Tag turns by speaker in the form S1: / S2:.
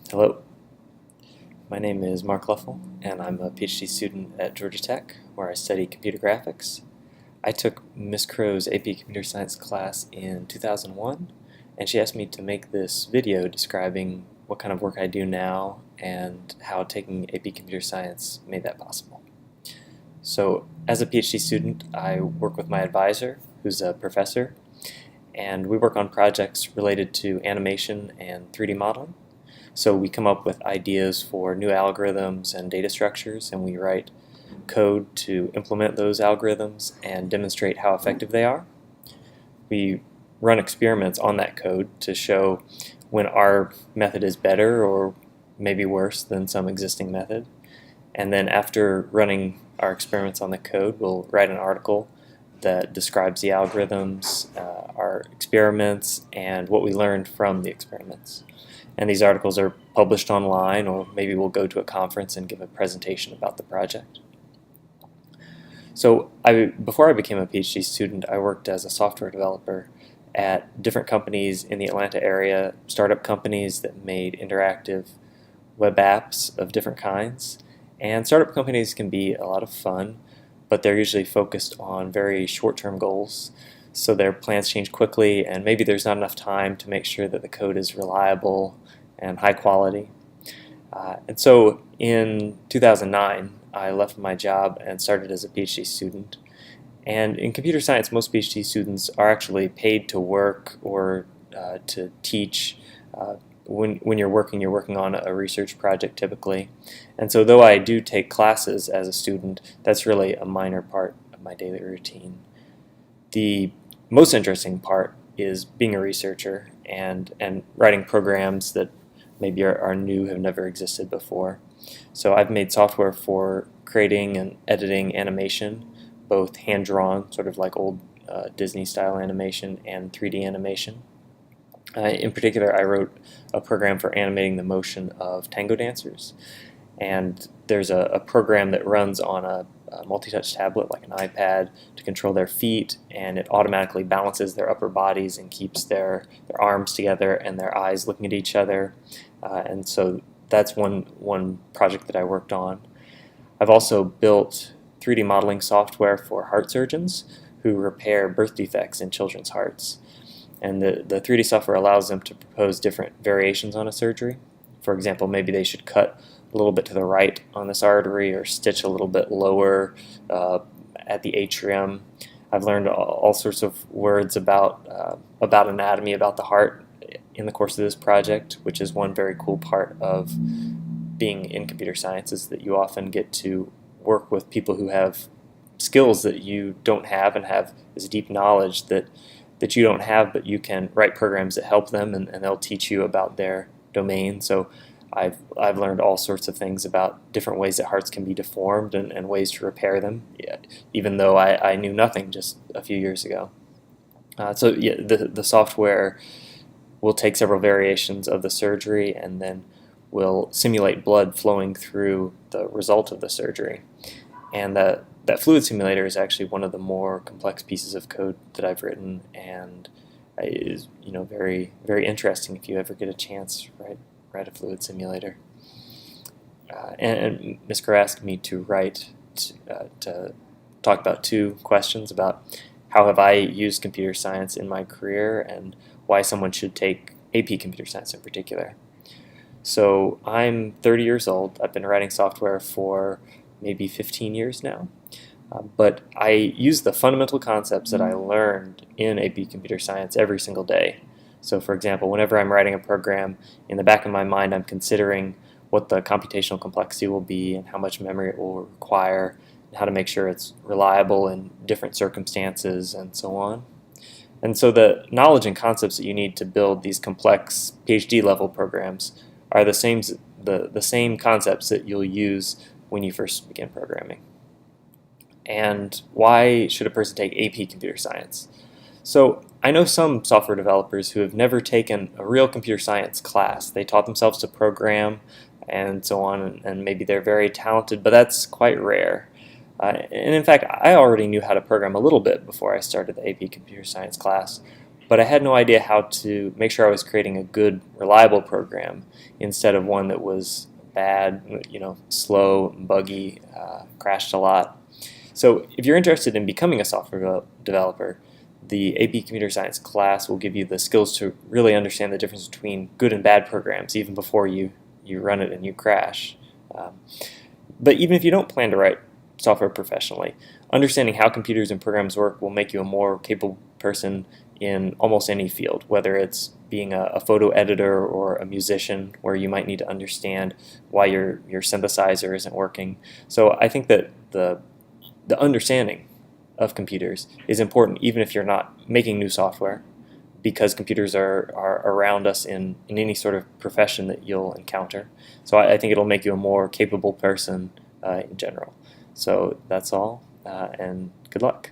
S1: Hello, my name is Mark Luffel, and I'm a PhD student at Georgia Tech, where I study computer graphics. I took Miss Crowe's AP Computer Science class in 2001, and she asked me to make this video describing what kind of work I do now and how taking AP Computer Science made that possible. So, as a PhD student, I work with my advisor, who's a professor, and we work on projects related to animation and 3D modeling. So we come up with ideas for new algorithms and data structures, and we write code to implement those algorithms and demonstrate how effective they are. We run experiments on that code to show when our method is better or maybe worse than some existing method. And then after running our experiments on the code, we'll write an article that describes the algorithms, our experiments, and what we learned from the experiments. And these articles are published online, or maybe we'll go to a conference and give a presentation about the project. So before I became a PhD student, I worked as a software developer at different companies in the Atlanta area, startup companies that made interactive web apps of different kinds. And startup companies can be a lot of fun, but they're usually focused on very short-term goals. So their plans change quickly, and maybe there's not enough time to make sure that the code is reliable and high quality. And so in 2009, I left my job and started as a PhD student. And in computer science, most PhD students are actually paid to work or to teach. When you're working on a research project typically. And so though I do take classes as a student, that's really a minor part of my daily routine. The most interesting part is being a researcher and writing programs that maybe are new, have never existed before. So I've made software for creating and editing animation, both hand-drawn, sort of like old Disney-style animation, and 3D animation. In particular, I wrote a program for animating the motion of tango dancers. And there's a program that runs on a multi-touch tablet like an iPad to control their feet, and it automatically balances their upper bodies and keeps their arms together and their eyes looking at each other. And so that's one project that I worked on. I've also built 3D modeling software for heart surgeons who repair birth defects in children's hearts. And the 3D software allows them to propose different variations on a surgery. For example, maybe they should cut a little bit to the right on this artery or stitch a little bit lower at the atrium. I've learned all sorts of words about anatomy, about the heart in the course of this project, which is one very cool part of being in computer science, is that you often get to work with people who have skills that you don't have and have this deep knowledge that you don't have, but you can write programs that help them, and they'll teach you about their domain. So I've learned all sorts of things about different ways that hearts can be deformed and ways to repair them, even though I knew nothing just a few years ago. So yeah, the software will take several variations of the surgery and then will simulate blood flowing through the result of the surgery. And that fluid simulator is actually one of the more complex pieces of code that I've written, and is very, very interesting if you ever get a chance, write a fluid simulator. And Ms. Crowe asked me to to talk about two questions about how have I used computer science in my career and why someone should take AP computer science in particular. So I'm 30 years old. I've been writing software for maybe 15 years now. But I use the fundamental concepts that I learned in AP Computer Science every single day. So for example, whenever I'm writing a program, in the back of my mind I'm considering what the computational complexity will be and how much memory it will require, and how to make sure it's reliable in different circumstances, and so on. And so the knowledge and concepts that you need to build these complex PhD level programs are the same concepts that you'll use when you first begin programming. And why should a person take AP Computer Science? So I know some software developers who have never taken a real computer science class. They taught themselves to program and so on, and maybe they're very talented, but that's quite rare. And in fact, I already knew how to program a little bit before I started the AP Computer Science class, but I had no idea how to make sure I was creating a good, reliable program instead of one that was bad, slow, buggy, crashed a lot. So if you're interested in becoming a software developer, the AP Computer Science class will give you the skills to really understand the difference between good and bad programs even before you run it and you crash. But even if you don't plan to write software professionally, understanding how computers and programs work will make you a more capable person in almost any field, whether it's being a photo editor or a musician, where you might need to understand why your synthesizer isn't working. So I think that the understanding of computers is important even if you're not making new software, because computers are around us in any sort of profession that you'll encounter. So I think it'll make you a more capable person in general. So that's all, and good luck.